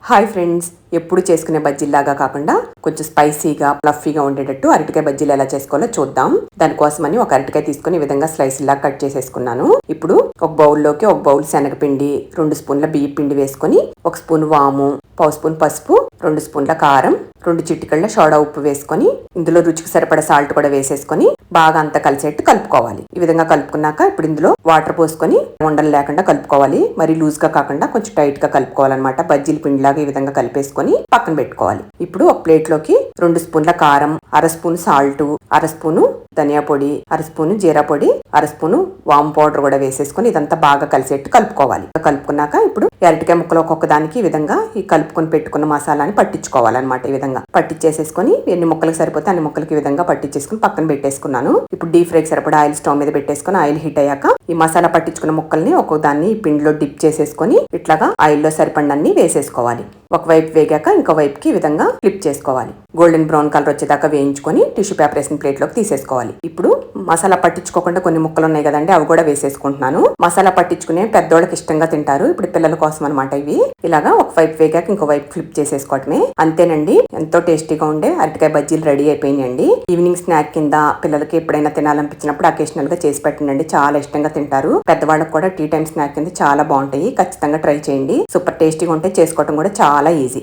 Hi friends, ఎప్పుడు చేసుకునే బజ్జీలాగా కాకుండా కొంచెం స్పైసీగా ఫ్లఫీగా ఉండేటట్టు అరటికాయ బజ్జీలు ఎలా చేసుకోవాలో చూద్దాం. దానికోసమని ఒక అరటికాయ తీసుకుని ఈ విధంగా స్లైస్ లా కట్ చేసేసుకున్నాను. ఇప్పుడు ఒక బౌల్లోకి ఒక బౌల్ శనగపిండి, 2 స్పూన్ల బియ్య పిండి వేసుకొని 1 స్పూన్ వాము, 1 స్పూన్ పసుపు, 2 స్పూన్ల కారం, 2 చిటికళ్ళ సోడా ఉప్పు వేసుకొని ఇందులో రుచికి సరిపడ సాల్ట్ కూడా వేసేసుకొని బాగా అంతా కలిసేట్టు కలుపుకోవాలి. ఈ విధంగా కలుపుకున్నాక ఇప్పుడు ఇందులో వాటర్ పోసుకొని ఉండలు లేకుండా కలుపుకోవాలి. మరి లూజ్ గా కాకుండా కొంచెం టైట్ గా కలుపుకోవాలన్నమాట. బజ్జీల పిండిలాగా ఈ విధంగా కలిపేసుకొని పక్కన పెట్టుకోవాలి. ఇప్పుడు ఒక ప్లేట్ లోకి 2 స్పూన్ల కారం, 1/2 స్పూన్ సాల్ట్, 1/2 స్పూను ధనియా పొడి, 1/2 స్పూను జీరా పొడి, 1/2 స్పూను వామ్ పౌడర్ కూడా వేసేసుకొని ఇదంతా బాగా కలిసేట్టు కలుపుకోవాలి. కలుపుకున్నాక ఇప్పుడు అరటికాయ ముక్కలు ఒక్కొక్క దానికి ఈ విధంగా ఈ కలుపుకొని పెట్టుకున్న మసాలాని పట్టించుకోవాలన్నమాట. ఈ విధంగా పట్టించేసేసుకొని ఎన్ని ముక్కలకు సరిపోతే అన్ని ముక్కలకి ఈ విధంగా పట్టించేసుకుని పక్కన పెట్టేసుకున్నాను. ఇప్పుడు డీప్ ఫ్రైకి సరిపడా ఆయిల్ స్టవ్ మీద పెట్టేసుకుని ఆయిల్ హీట్ అయ్యాక ఈ మసాలా పట్టించుకున్న ముక్కల్ని ఒక్కొక్క దాన్ని ఈ పిండిలో డిప్ చేసేసుకొని ఇట్లాగా ఆయిల్లో సరిపడినన్ని వేసేసుకోవాలి. ఒకవైపు వేగాక ఇంకో వైపుకి ఈ విధంగా ఫ్లిప్ చేసుకోవాలి. గోల్డెన్ బ్రౌన్ కలర్ వచ్చేదాకా వేయించుకొని టిష్యూ పేపర్ వేసిన ప్లేట్ లోకి తీసేసుకోవాలి. ఇప్పుడు మసాలా పట్టించుకోకుండా కొన్ని ముక్కలు ఉన్నాయి కదండి, అవి కూడా వేసేసుకుంటున్నాను. మసాలా పట్టించుకునే పెద్దోళ్ళకి ఇష్టంగా తింటారు. ఇప్పుడు పిల్లల కోసం అనమాట ఇవి. ఇలాగా ఒక వైపు వేగాక ఇంకో వైపు ఫ్లిప్ చేసేసుకోవటమే. అంతేనండి, ఎంతో టేస్టీగా ఉండే అరటికాయ బజ్జీలు రెడీ అయిపోయినాయండి. ఈవినింగ్ స్నాక్ కింద పిల్లలకి ఎప్పుడైనా తినాలనిపించినప్పుడు అకేషనల్ గా చేసి పెట్టండి, చాలా ఇష్టంగా తింటారు. పెద్దవాళ్ళకి కూడా టీ టైం స్నాక్ కింద చాలా బాగుంటాయి. ఖచ్చితంగా ట్రై చేయండి. సూపర్ టేస్టీగా ఉంటే చేసుకోవడం కూడా చాలా ఈజీ.